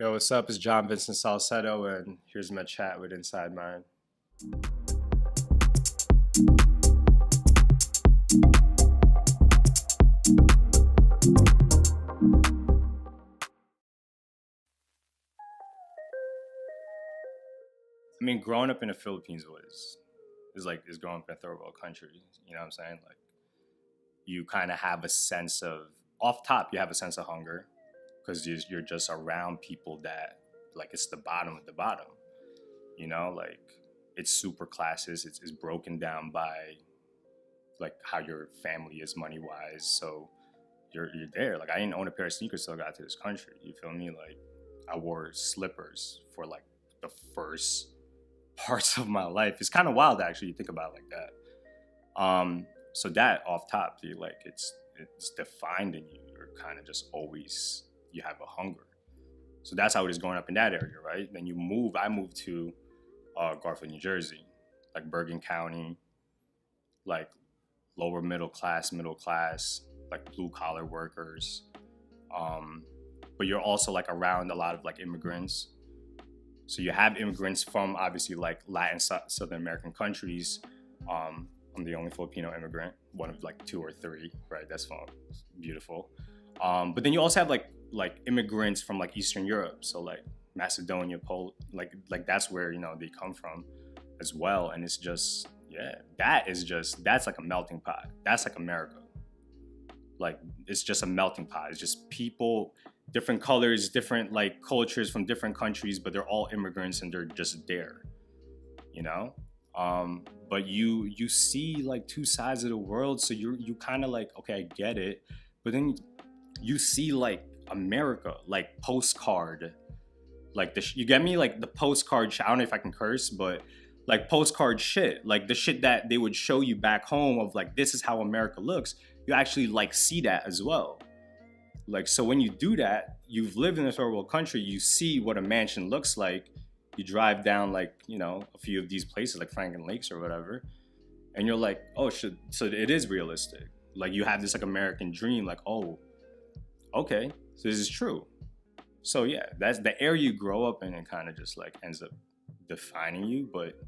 Yo, what's up? It's John Vincent Salcedo, and here's my chat with InsideMind. I mean, growing up in the Philippines is growing up in a third world country. You know what I'm saying? Like, you kind of have a sense of off top. You have a sense of hunger because you're just around people that like it's the bottom of the bottom. You know, like it's super classes. It's broken down by like how your family is money wise. So you're there. Like I didn't own a pair of sneakers till I got to this country. You feel me? Like I wore slippers for like the first parts of my life. It's kind of wild actually. You think about it like that. So that off top, you like it's defined in you. You're kind of just always you have a hunger. So that's how it is growing up in that area, right? Then you move. I moved to Garfield, New Jersey, like Bergen County, like lower middle class, like blue collar workers. But you're also like around a lot of like immigrants. So you have immigrants from obviously like Latin Southern American countries. I'm the only Filipino immigrant, one of like two or three, right? That's fun, beautiful. But then you also have like immigrants from like Eastern Europe, so like Macedonia, Poland, like that's where they come from as well. And it's just that's like a melting pot. That's like America. Like it's just a melting pot. It's just people, different colors, different like cultures from different countries, but they're all immigrants and they're just there, you know. But you see like two sides of the world, so you kind of like, okay, I get it, but then you see like America, like postcard, like you get me, like the postcard. I don't know if I can curse, but like postcard shit, like the shit that they would show you back home of like this is how America looks. You actually like see that as well. Like so when you do that, you've lived in a third world country. You see what a mansion looks like. You drive down like a few of these places like Franklin Lakes or whatever, and you're like, oh shit. So it is realistic. Like you have this like American dream. Like, oh, okay, so this is true. So yeah, that's the area you grow up in and kind of just like ends up defining you. But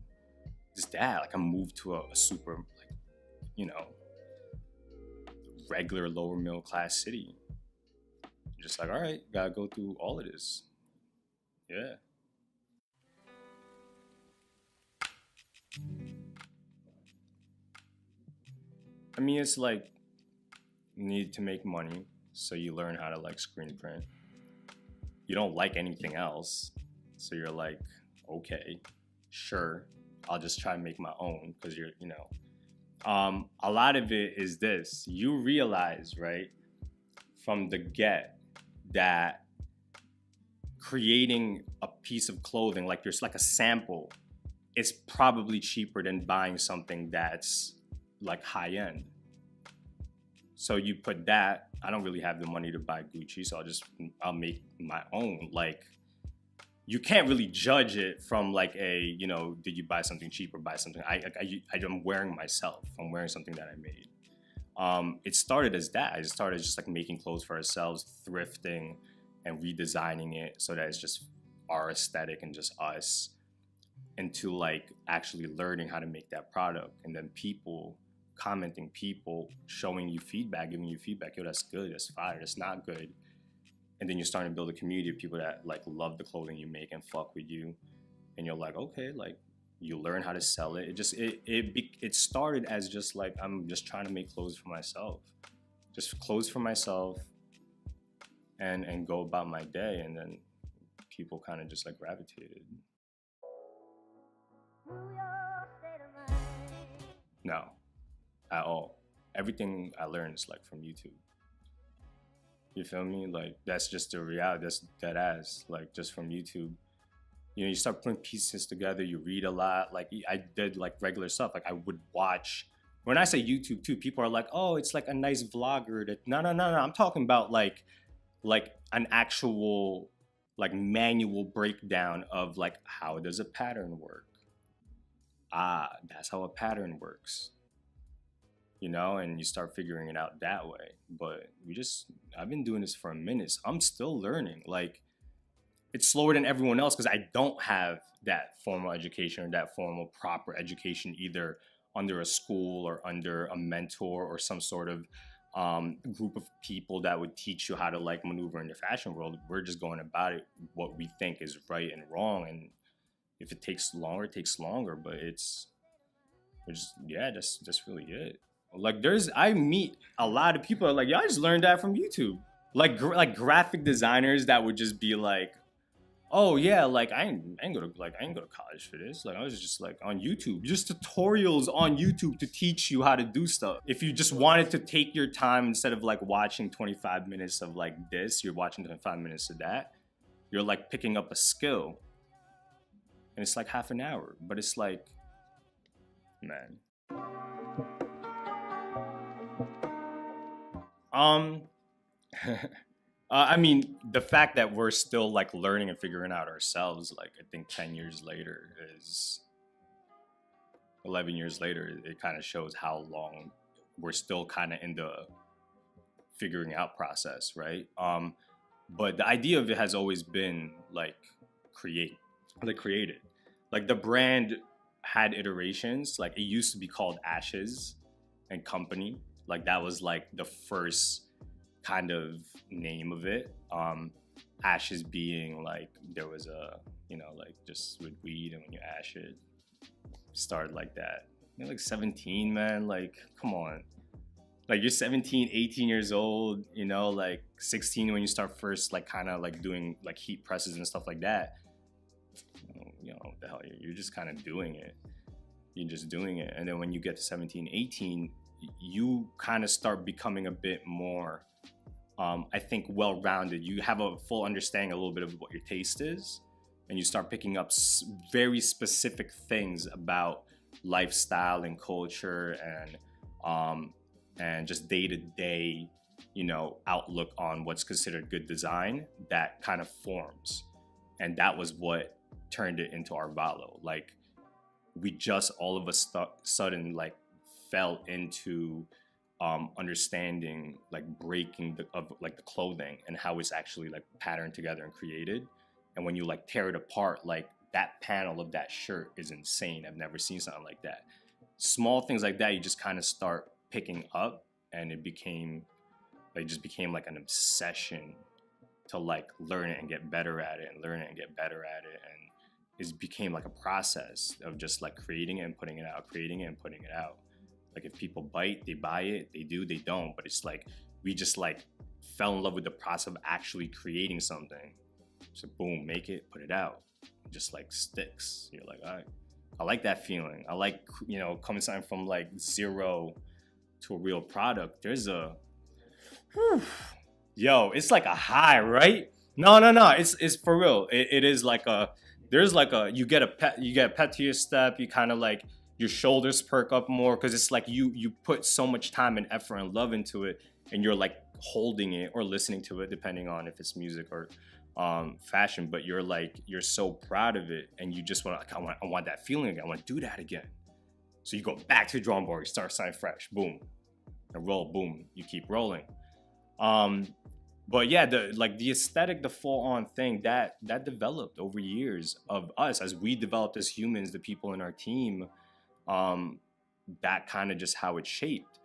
it's that like I moved to a super like you know regular lower middle class city. Just like, all right, gotta go through all of this. Yeah. I mean, it's like you need to make money, so you learn how to like screen print. You don't like anything else, so you're like, okay, sure, I'll just try to make my own because a lot of it is this. You realize, right, from the get that creating a piece of clothing, like there's like a sample, is probably cheaper than buying something that's like high end. So you put that. I don't really have the money to buy Gucci, so I'll make my own. Like you can't really judge it from like did you buy something cheap or buy something? I'm wearing myself. I'm wearing something that I made. It started as that. It started just like making clothes for ourselves, thrifting, and redesigning it so that it's just our aesthetic and just us. Into like actually learning how to make that product, and then people commenting, people showing you feedback, giving you feedback. Yo, that's good, that's fire, that's not good. And then you're starting to build a community of people that like love the clothing you make and fuck with you. And you're like, okay, like you learn how to sell it. It started as just like I'm just trying to make clothes for myself, just clothes for myself, and go about my day. And then people kind of just like gravitated. No, at all. Everything I learned is like from YouTube. You feel me? Like that's just the reality. That's dead ass. Like just from YouTube. You start putting pieces together. You read a lot. Like I did like regular stuff. Like I would watch. When I say YouTube too, people are like, "Oh, it's like a nice vlogger." That no. I'm talking about like an actual like manual breakdown of like how does a pattern work. That's how a pattern works. And you start figuring it out that way. But I've been doing this for a minute. So I'm still learning. Like it's slower than everyone else because I don't have that formal education or that formal proper education either under a school or under a mentor or some sort of group of people that would teach you how to like maneuver in the fashion world. We're just going about it what we think is right and wrong, and if it takes longer, it takes longer. But it's just, yeah, that's really it. Like I meet a lot of people that are like, yeah, I just learned that from YouTube. Like graphic designers that would just be like, oh yeah, like I ain't go to college for this. Like I was just like on YouTube, just tutorials on YouTube to teach you how to do stuff. If you just wanted to take your time instead of like watching 25 minutes of like this, you're watching 25 minutes of that. You're like picking up a skill, and it's like half an hour, but it's like, man. Um. I mean, the fact that we're still like learning and figuring out ourselves, like I think 10 years later is 11 years later, it kind of shows how long we're still kind of in the figuring out process, right? But the idea of it has always been like created. Like the brand had iterations. Like it used to be called Ashes and Company. Like that was like the first kind of name of it. Ashes being like there was a, you know, like just with weed, and when you ash it, started like that. You're like 17, man. Like, come on. Like you're 17, 18 years old, you know, like 16 when you start first, like kind of like doing like heat presses and stuff like that. You know what the hell, you're just kind of doing it. You're just doing it. And then when you get to 17, 18, you kind of start becoming a bit more, I think, well-rounded. You have a full understanding a little bit of what your taste is, and you start picking up very specific things about lifestyle and culture and just day-to-day, you know, outlook on what's considered good design that kind of forms. And that was what turned it into Arevalo. Like we just all of a sudden like fell into understanding like breaking the clothing and how it's actually like patterned together and created. And when you like tear it apart, like that panel of that shirt is insane. I've never seen something like that. Small things like that you just kind of start picking up, and it just became like an obsession to like learn it and get better at it and learn it and get better at it. And it became like a process of just like creating it and putting it out, creating it and putting it out. Like if people bite, they buy it, they do, they don't. But it's like we just like fell in love with the process of actually creating something. So boom, make it, put it out. It just like sticks. You're like, all right, I like that feeling. I like, you know, coming something from like zero to a real product. There's a, yo, it's like a high, right? No. It's for real. It is like there's like you get a pet to your step. You kind of like, your shoulders perk up more because it's like you put so much time and effort and love into it, and you're like holding it or listening to it depending on if it's music or fashion, but you're so proud of it, and you just want to like, I want that feeling again. I want to do that again. So you go back to the drawing board, you start starting fresh, boom, and roll, boom, you keep rolling. But yeah, the aesthetic, the full on thing that developed over years of us as we developed as humans, the people in our team. That kind of just how it's shaped.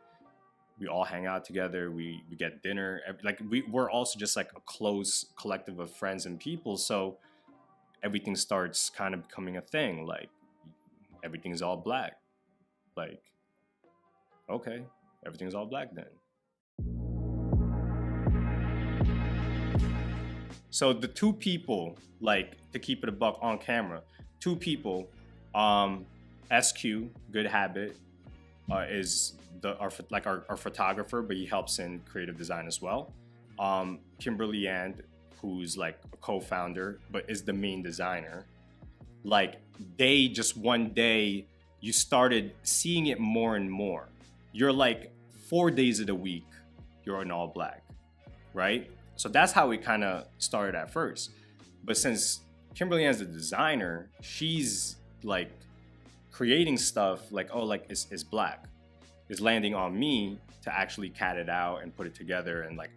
We all hang out together, we get dinner, like we're also just like a close collective of friends and people, so everything starts kind of becoming a thing. Like everything's all black. Like, okay, everything's all black then. So the two people, like to keep it a buck on camera, two people, SQ, Good Habit, is our photographer, but he helps in creative design as well. Kimberly and who's like a co-founder, but is the main designer. Like they just one day, you started seeing it more and more. You're like 4 days of the week, you're in all black, right? So that's how we kind of started at first. But since Kimberly Ann's the designer, she's like creating stuff like, oh, like it's black, is landing on me to actually cat it out and put it together, and like,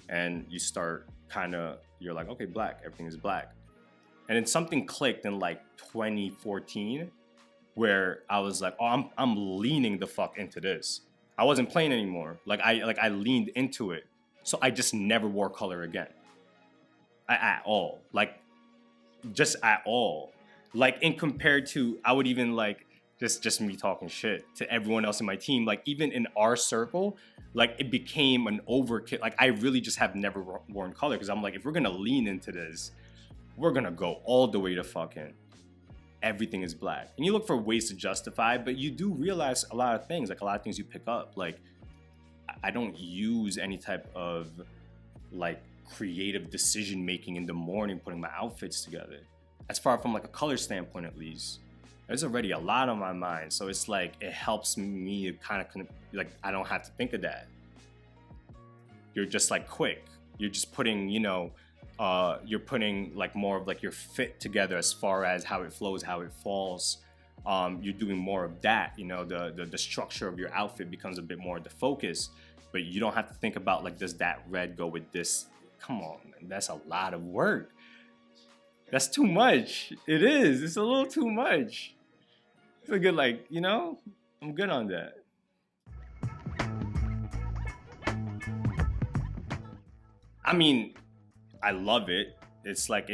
and you start kind of, you're like, okay, black, everything is black. And then something clicked in like 2014 where I was like, oh, I'm leaning the fuck into this. I wasn't playing anymore. I leaned into it. So I just never wore color again. At all. Like just at all. Like in compared to, I would even like just me talking shit to everyone else in my team. Like even in our circle, like it became an overkill. Like I really just have never worn color because I'm like, if we're gonna lean into this, we're gonna go all the way to fucking everything is black. And you look for ways to justify, but you do realize a lot of things, like a lot of things you pick up. Like I don't use any type of like creative decision making in the morning putting my outfits together. As far from like a color standpoint, at least, there's already a lot on my mind. So it's like, it helps me kind of like, I don't have to think of that. You're just like quick. You're just putting, you know, you're putting like more of like your fit together as far as how it flows, how it falls. You're doing more of that, you know, the structure of your outfit becomes a bit more the focus, but you don't have to think about like, does that red go with this? Come on, man, that's a lot of work. That's too much. It is. It's a little too much. It's a good, like, you know, I'm good on that. I mean, I love it. It's like,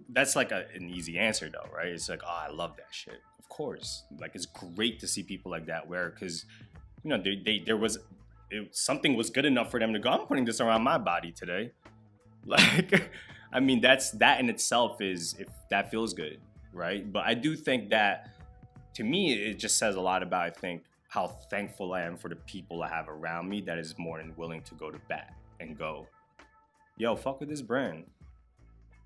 that's like an easy answer though, right? It's like, oh, I love that shit. Of course. Like, it's great to see people like that wear, because, you know, something was good enough for them to go, I'm putting this around my body today. Like, I mean, that in itself is, if that feels good, right? But I do think that, to me, it just says a lot about, I think, how thankful I am for the people I have around me that is more than willing to go to bat and go, yo, fuck with this brand.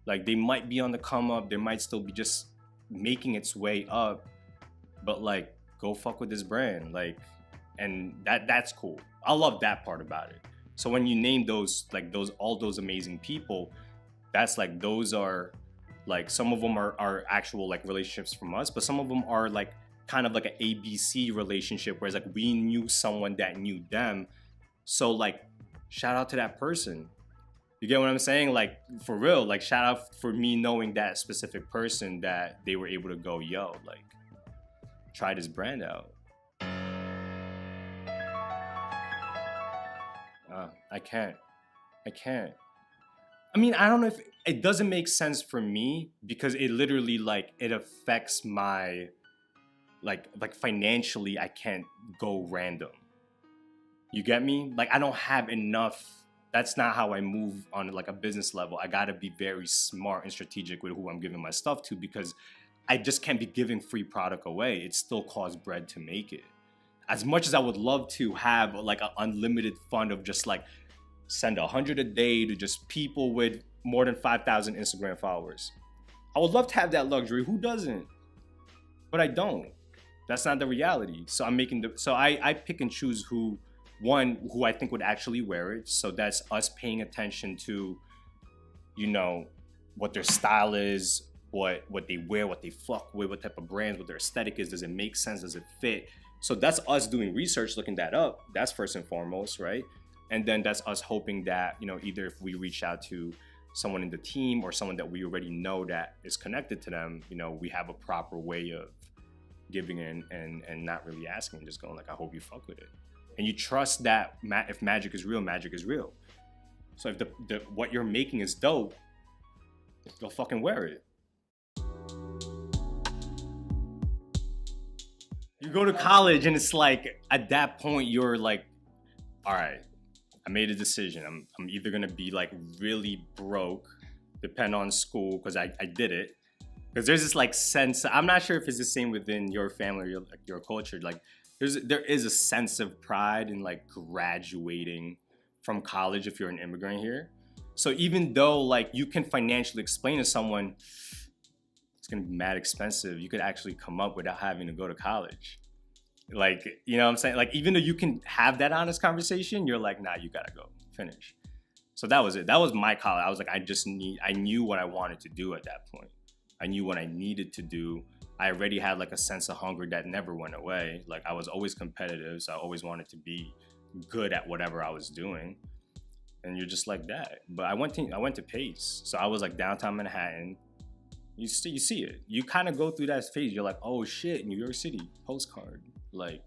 Like, they might be on the come up, they might still be just making its way up, but like, go fuck with this brand. Like, and that's cool. I love that part about it. So when you name all those amazing people, that's like, those are like, some of them are actual like relationships from us, but some of them are like kind of like an ABC relationship, whereas like we knew someone that knew them. So like, shout out to that person. You get what I'm saying? Like, for real, like, shout out for me knowing that specific person, that they were able to go, yo, like, try this brand out. I can't. I mean, I don't know if it doesn't make sense for me, because it literally like, it affects my, like financially, I can't go random. You get me? Like, I don't have enough. That's not how I move on like a business level. I gotta be very smart and strategic with who I'm giving my stuff to, because I just can't be giving free product away. It still costs bread to make it. As much as I would love to have like an unlimited fund of just like, send 100 a day to just people with more than 5,000 Instagram followers. I would love to have that luxury. Who doesn't? But I don't. That's not the reality. So I pick and choose who I think would actually wear it. So that's us paying attention to, you know, what their style is, what they wear, what they fuck with, what type of brands, what their aesthetic is. Does it make sense? Does it fit? So that's us doing research, looking that up. That's first and foremost, right? And then that's us hoping that, you know, either if we reach out to someone in the team or someone that we already know that is connected to them, you know, we have a proper way of giving in and not really asking, just going like, I hope you fuck with it. And you trust that if magic is real, magic is real. So if the what you're making is dope, go fucking wear it. You go to college and it's like, at that point, you're like, all right, I made a decision. I'm either gonna be like really broke, depend on school, because I did it. Because there's this like sense, I'm not sure if it's the same within your family or your culture. Like there is a sense of pride in like graduating from college if you're an immigrant here. So even though like you can financially explain to someone, it's gonna be mad expensive, you could actually come up without having to go to college. Like, you know what I'm saying? Like, even though you can have that honest conversation, you're like, nah, you gotta go finish. So that was it. That was my college. I was like, I knew what I wanted to do at that point. I knew what I needed to do. I already had like a sense of hunger that never went away. Like, I was always competitive, so I always wanted to be good at whatever I was doing. And you're just like that. But I went to Pace. So I was like downtown Manhattan. You see it. You kind of go through that phase. You're like, oh shit, New York City postcard. Like,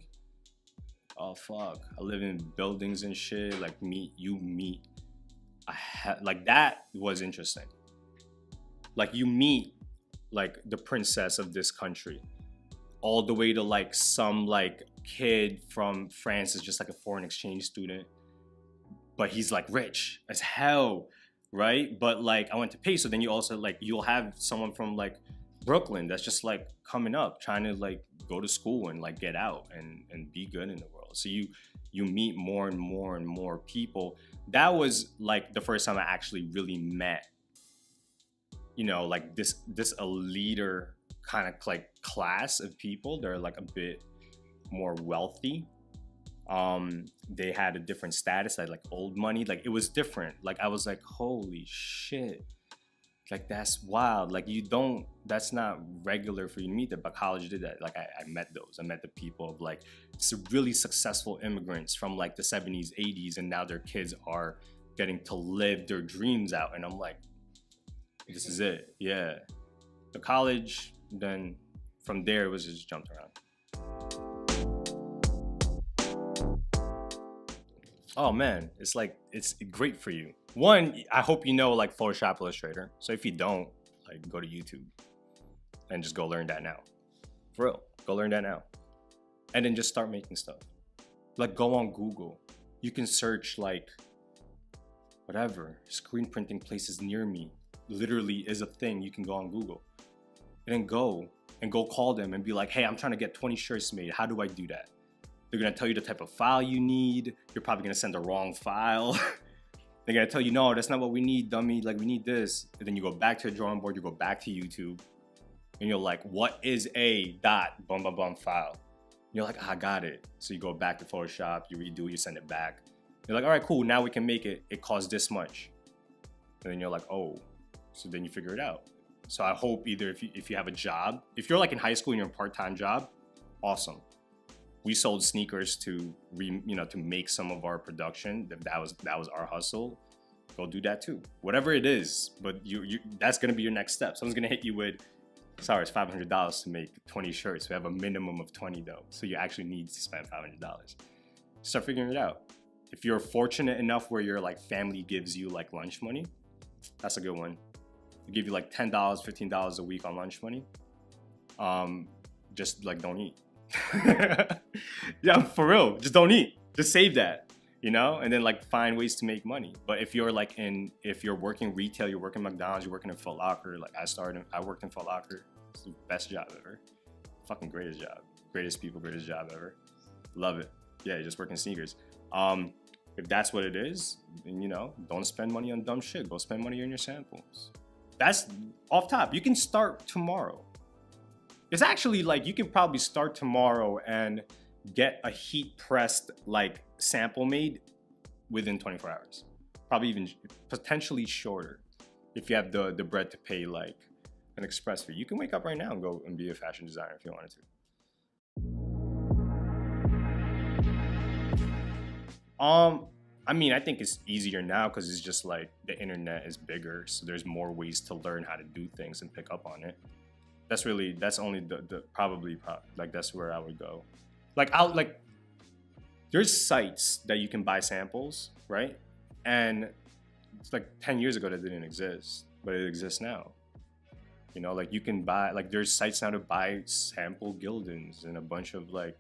oh fuck, I live in buildings and shit. Like you meet. Like that was interesting. Like you meet like the princess of this country, all the way to like some like kid from France is just like a foreign exchange student, but he's like rich as hell, right? But like I went to pay, so then you also like you'll have someone from like Brooklyn that's just like coming up, trying to like go to school and like get out and be good in the world. So you meet more and more and more people. That was like the first time I actually really met, you know, like this a leader kind of like class of people. They're like a bit more wealthy. They had a different status, like old money. Like it was different. Like I was like, holy shit. Like that's wild. Like that's not regular for you to meet that, but college did that. Like I met those. I met the people of like really successful immigrants from like the 70s, 80s, and now their kids are getting to live their dreams out. And I'm like, this is it. Yeah. The college, then from there it was just jumped around. Oh man, it's like, it's great for you. One, I hope you know like Photoshop, Illustrator. So if you don't, like go to YouTube and just go learn that now. For real, go learn that now. And then just start making stuff. Like go on Google. You can search like whatever, screen printing places near me. Literally is a thing. You can go on Google. And then go call them and be like, hey, I'm trying to get 20 shirts made. How do I do that? They're gonna tell you the type of file you need. You're probably gonna send the wrong file. They're gonna tell you, no, that's not what we need, dummy. Like we need this. And then you go back to the drawing board, you go back to YouTube, and you're like, what is a dot bum bum bum file? And you're like, I got it. So you go back to Photoshop, you redo, you send it back. You're like, all right, cool, now we can make it. It costs this much. And then you're like, oh, so then you figure it out. So I hope either if you have a job, if you're like in high school and you're in a part-time job, awesome. We sold sneakers to make some of our production. That was our hustle. Go do that too. Whatever it is, but you that's gonna be your next step. Someone's gonna hit you with, sorry, it's $500 to make 20 shirts. We have a minimum of 20 though, so you actually need to spend $500. Start figuring it out. If you're fortunate enough where your like family gives you like lunch money, that's a good one. They give you like $10, $15 a week on lunch money. Just like don't eat. Yeah, for real, just don't eat. Just save that, you know, and then like find ways to make money. But if you're like if you're working retail, you're working McDonald's, you're working in Foot Locker. Like I worked in Foot Locker. It's the best job ever. Fucking greatest job. Greatest people, greatest job ever. Love it. Yeah, you're just working sneakers. If that's what it is, then, you know, don't spend money on dumb shit. Go spend money on your samples. That's off top. You can start tomorrow. It's actually like you can probably start tomorrow and get a heat pressed like sample made within 24 hours. Probably even potentially shorter if you have the bread to pay like an express fee. You can wake up right now and go and be a fashion designer if you wanted to. I mean, I think it's easier now because it's just like the internet is bigger, so there's more ways to learn how to do things and pick up on it. That's only the probably like that's where I would go. Like there's sites that you can buy samples, right? And it's like 10 years ago that didn't exist, but it exists now. You know, like you can buy, like there's sites now to buy sample Gildans and a bunch of like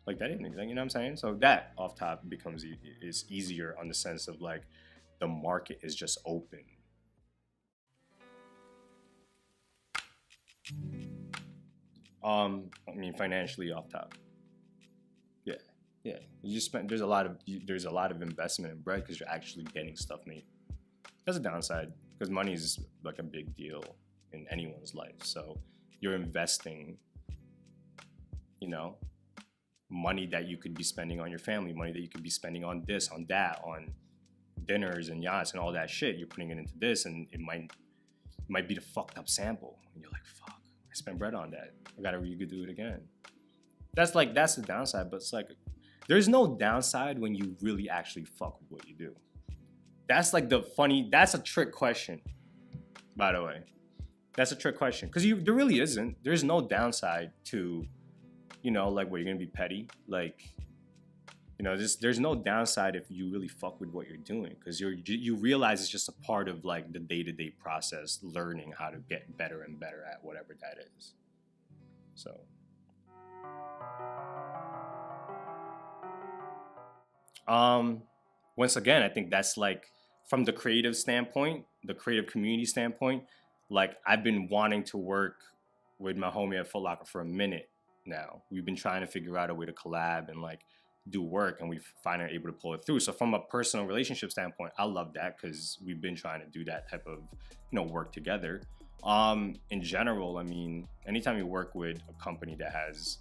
that didn't exist, you know what I'm saying? So that off top becomes is easier on the sense of like the market is just open. I mean financially off top. Yeah. You just spend there's a lot of investment in bread because you're actually getting stuff made. That's a downside because money is like a big deal in anyone's life. So you're investing, you know, money that you could be spending on your family, money that you could be spending on this, on that, on dinners and yachts and all that shit. You're putting it into this, and it might be the fucked up sample, and you're like, fuck, I spent bread on that. I gotta redo it again. That's the downside, but it's like there's no downside when you really actually fuck with what you do. That's like that's a trick question, by the way. That's a trick question because there really isn't. There's no downside to, like, what, you're gonna be petty, like, there's no downside if you really fuck with what you're doing, because you realize it's just a part of like the day-to-day process, learning how to get better and better at whatever that is. So once again, I think that's like, from the creative standpoint, the creative community standpoint, like, I've been wanting to work with my homie at Foot Locker for a minute now. We've been trying to figure out a way to collab and like do work, and we finally able to pull it through. So from a personal relationship standpoint, I love that, because we've been trying to do that type of work together. In general, I mean, anytime you work with a company that has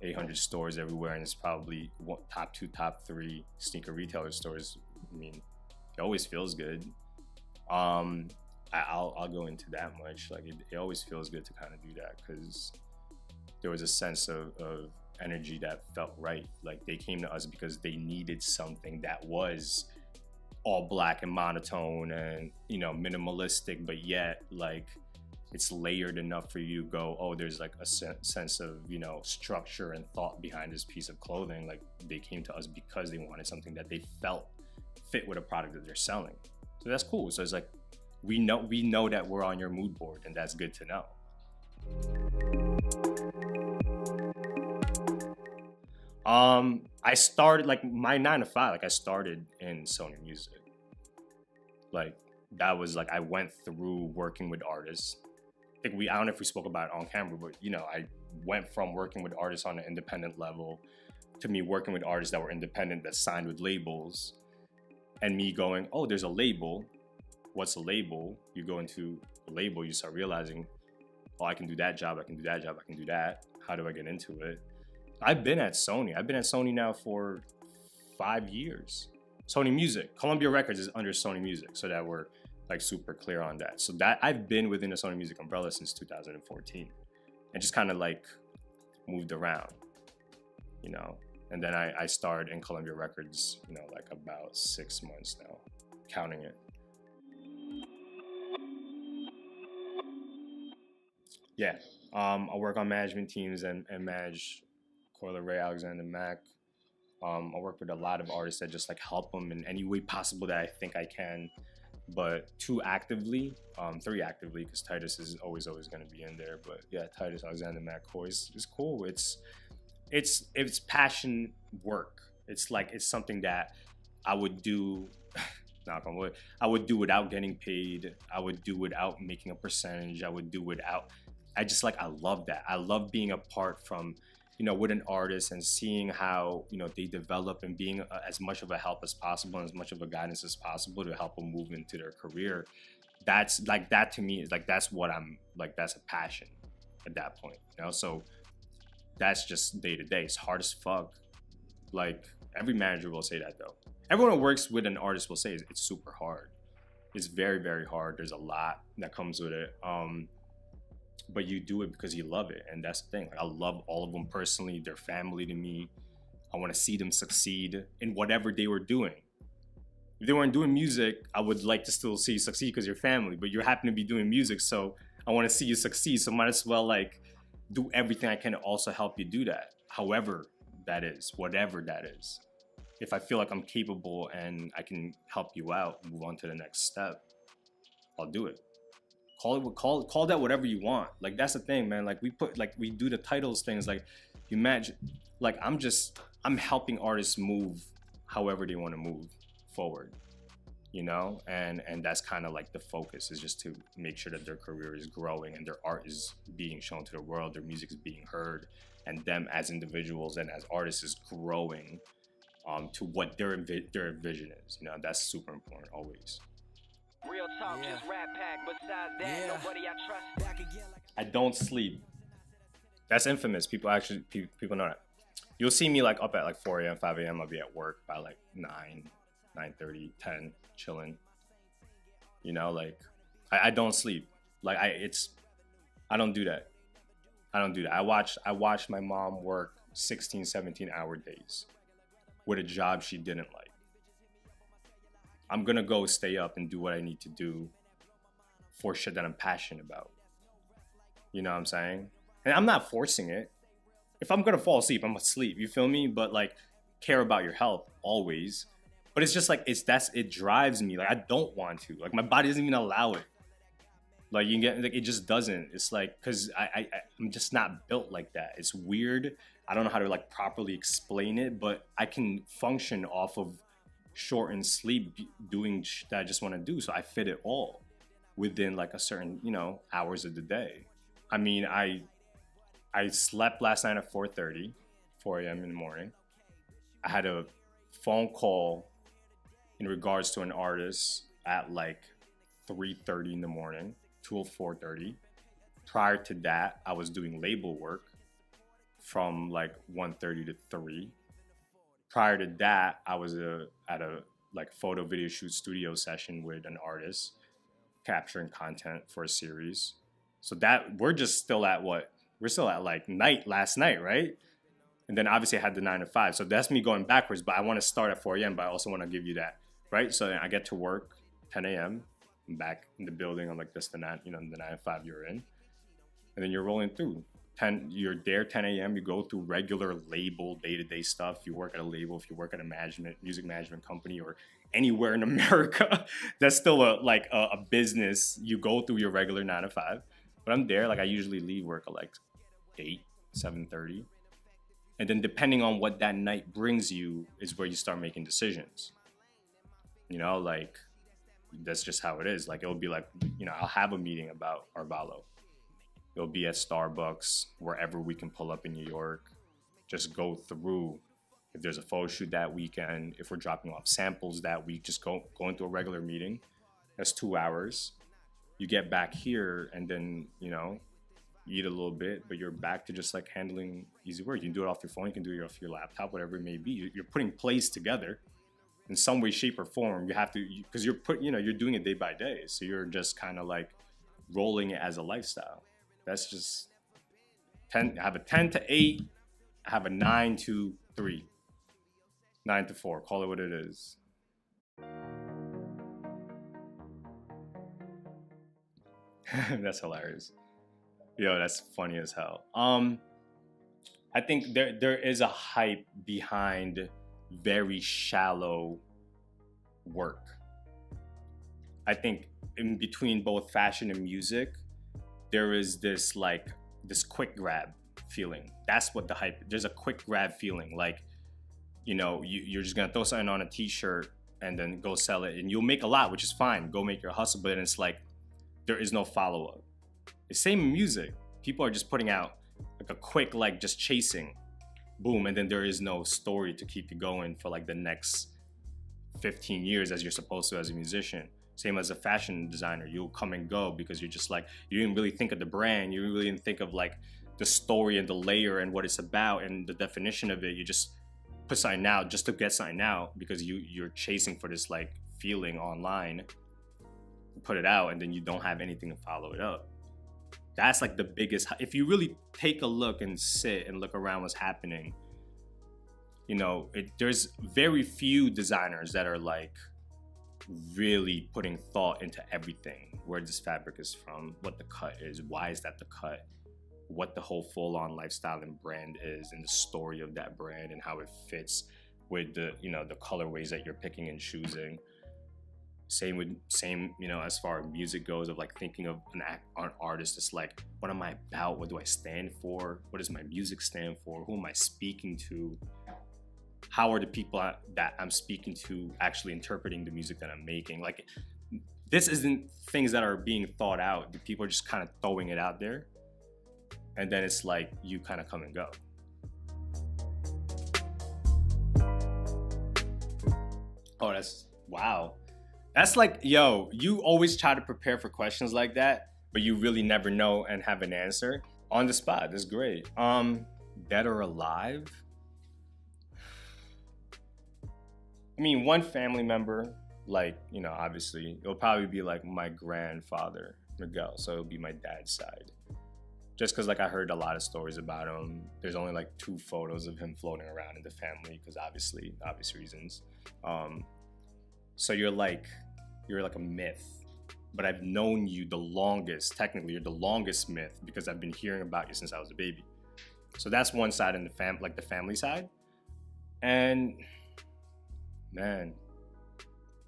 800 stores everywhere, and it's probably top 2, top 3 sneaker retailer stores, I mean, it always feels good. I'll go into that much. Like, it always feels good to kind of do that, because there was a sense of energy that felt right. Like, they came to us because they needed something that was all black and monotone and minimalistic, but yet like it's layered enough for you to go, oh, there's like a sense of structure and thought behind this piece of clothing. Like, they came to us because they wanted something that they felt fit with a product that they're selling. So that's cool. So it's like, we know that we're on your mood board, and that's good to know. I started like my 9 to 5. Like, I started in Sony Music. Like, that was like, I went through working with artists. I don't know if we spoke about it on camera, but I went from working with artists on an independent level to me working with artists that were independent, that signed with labels, and me going, oh, there's a label. What's a label? You go into a label, you start realizing, oh, I can do that job, I can do that job, I can do that. How do I get into it? I've been at Sony now for 5 years. Sony Music, Columbia Records is under Sony Music, so that we're like super clear on that. So that I've been within the Sony Music umbrella since 2014, and just kind of like moved around, and then I started in Columbia Records, like about 6 months now, counting it. Yeah, I work on management teams and manage Coyle Ray, Alexander Mack. I work with a lot of artists that just like help them in any way possible that I think I can, but 2 actively, 3 actively, because Titus is always going to be in there. But yeah, Titus, Alexander Mack, Coyle is cool. It's passion work. It's like, it's something that I would do. Knock on wood. I would do without getting paid. I would do without making a percentage. I would do without. I just like, I love that. I love being apart from, with an artist and seeing how, they develop, and being as much of a help as possible and as much of a guidance as possible to help them move into their career. That's like, that to me is like, that's what I'm like, that's a passion at that point, So that's just day to day. It's hard as fuck. Like, every manager will say that though. Everyone who works with an artist will say it's super hard. It's very, very hard. There's a lot that comes with it. But you do it because you love it, and that's the thing. Like, I love all of them personally. They're family to me. I want to see them succeed in whatever they were doing. If they weren't doing music, I would like to still see you succeed because you're family. But you happen to be doing music, so I want to see you succeed. So might as well like do everything I can to also help you do that. However that is, whatever that is. If I feel like I'm capable and I can help you out, move on to the next step, I'll do it. Call that whatever you want. Like, that's the thing, man. Like, we do the titles things. Like, you imagine, like, I'm helping artists move however they want to move forward, and that's kind of like the focus, is just to make sure that their career is growing and their art is being shown to the world, their music is being heard, and them as individuals and as artists is growing to what their vision is. That's super important always. Real talk, just rap pack. Besides that, nobody I trust. I don't sleep. That's infamous. People know that. You'll see me like up at like 4 a.m., 5 a.m. I'll be at work by like 9, 9:30, 10, chilling. Like I don't sleep. Like I don't do that. I watched my mom work 16, 17-hour days with a job she didn't like. I'm gonna go stay up and do what I need to do for shit that I'm passionate about. You know what I'm saying? And I'm not forcing it. If I'm gonna fall asleep, I'm asleep. You feel me? But like, care about your health always. But it's just like it drives me. Like I don't want to. Like my body doesn't even allow it. Like you get like it just doesn't. It's like because I'm just not built like that. It's weird. I don't know how to like properly explain it, but I can function off of shortened sleep doing that I just want to do. So I fit it all within like a certain hours of the day. I mean, I slept last night at 4 a.m. in the morning. I had a phone call in regards to an artist at like 3:30 in the morning till 4:30. Prior to that, I was doing label work from like 1:30 to 3. Prior to that, I was at a like photo video shoot studio session with an artist capturing content for a series. So that we're just still at what? We're still at like last night, right? And then obviously I had the 9 to 5. So that's me going backwards, but I want to start at 4 a.m., but I also want to give you that, right? So I get to work 10 a.m. I'm back in the building. I'm like, this, the 9, the 9 to 5 you're in. And then you're rolling through. You're there 10 a.m. You go through regular label day-to-day stuff. You work at a label. If you work at a music management company or anywhere in America, that's still a business. You go through your regular 9 to 5. But I'm there. Like I usually leave work at like 7:30. And then depending on what that night brings you is where you start making decisions. Like that's just how it is. Like it'll be like, I'll have a meeting about Arevalo. It'll be at Starbucks, wherever we can pull up in New York. Just go through. If there's a photo shoot that weekend, if we're dropping off samples that week, just go into a regular meeting. That's 2 hours. You get back here and then, eat a little bit, but you're back to just like handling easy work. You can do it off your phone, you can do it off your laptop, whatever it may be. You're putting plays together in some way, shape, or form. You have to, because you're doing it day by day. So you're just kind of like rolling it as a lifestyle. That's just 10. I have a 10 to 8. I have a 9 to 3, 9 to 4. Call it what it is. That's hilarious. Yo, that's funny as hell. I think there is a hype behind very shallow work. I think in between both fashion and music, there is this quick grab feeling. That's what the hype. There's a quick grab feeling. Like, you're just gonna throw something on a t-shirt and then go sell it, and you'll make a lot, which is fine. Go make your hustle, but then it's like there is no follow-up. The same in music. People are just putting out like a quick, like just chasing, boom, and then there is no story to keep you going for like the next 15 years as you're supposed to as a musician. Same as a fashion designer. You'll come and go because you're just like, you didn't really think of the brand. You really didn't think of like the story and the layer and what it's about and the definition of it. You just put something out just to get something out because you're chasing for this like feeling online. Put it out and then you don't have anything to follow it up. That's like the biggest. If you really take a look and sit and look around what's happening, there's very few designers that are like really putting thought into everything. Where this fabric is from, what the cut is, why is that the cut, what the whole full-on lifestyle and brand is, and the story of that brand and how it fits with the the colorways that you're picking and choosing. Same, as far as music goes, of like thinking of an artist. It's like, what am I about? What do I stand for? What does my music stand for? Who am I speaking to? How are the people that I'm speaking to actually interpreting the music that I'm making? Like, this isn't things that are being thought out. The people are just kind of throwing it out there. And then it's like, you kind of come and go. Oh, wow. That's like, yo, you always try to prepare for questions like that, but you really never know and have an answer on the spot. That's great. Dead or alive? I mean, one family member, like, obviously, it'll probably be like my grandfather, Miguel. So it'll be my dad's side. Just because, like, I heard a lot of stories about him. There's only like 2 photos of him floating around in the family because obvious reasons. So you're like a myth. but I've known you the longest. Technically, you're the longest myth because I've been hearing about you since I was a baby. So that's one side in the the family side. And man,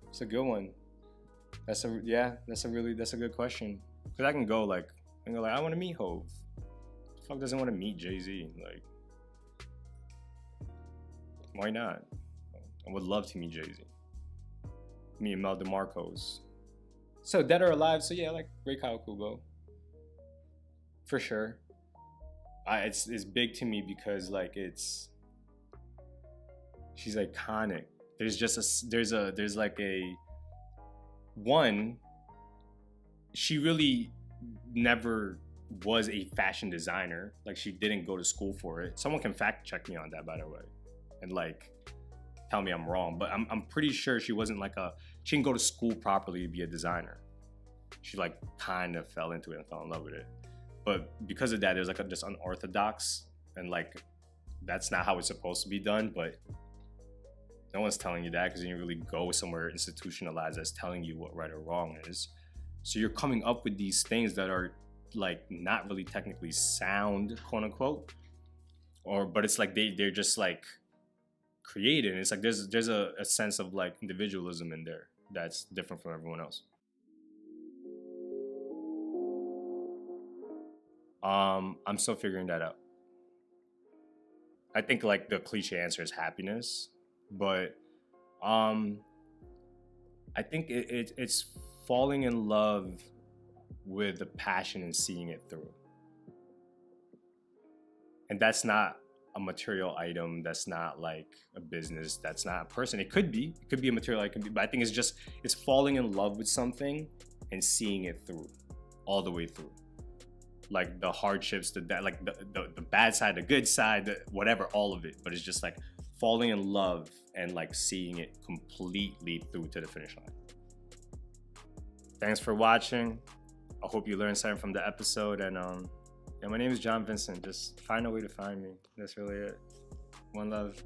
it's a good one. That's a good question. Cause I can go like, I want to meet Hov. The fuck doesn't want to meet Jay-Z? Like, why not? I would love to meet Jay-Z. Me and Mel DeMarcos. So dead or alive? So yeah, like Ray Kawakubo. For sure. It's big to me because like she's iconic. There's like a one. She really never was a fashion designer. Like she didn't go to school for it. Someone can fact check me on that, by the way, and like tell me I'm wrong. But I'm pretty sure she wasn't she didn't go to school properly to be a designer. She like kind of fell into it and fell in love with it. But because of that, there's like this unorthodox, and like that's not how it's supposed to be done. But no one's telling you that because you didn't really go somewhere institutionalized that's telling you what right or wrong is. So you're coming up with these things that are like not really technically sound, quote unquote, but it's like they're just like created. And it's like there's a sense of like individualism in there that's different from everyone else. I'm still figuring that out. I think like the cliche answer is happiness, but I think it's falling in love with the passion and seeing it through. And that's not a material item. That's not like a business. That's not a person. It could be a material item, but I think it's falling in love with something and seeing it through, all the way through. Like the hardships, the bad side, the good side, whatever, all of it. But it's just like falling in love and like seeing it completely through to the finish line. Thanks for watching. I hope you learned something from the episode. And my name is John Vincent. Just find a way to find me. That's really it. One love.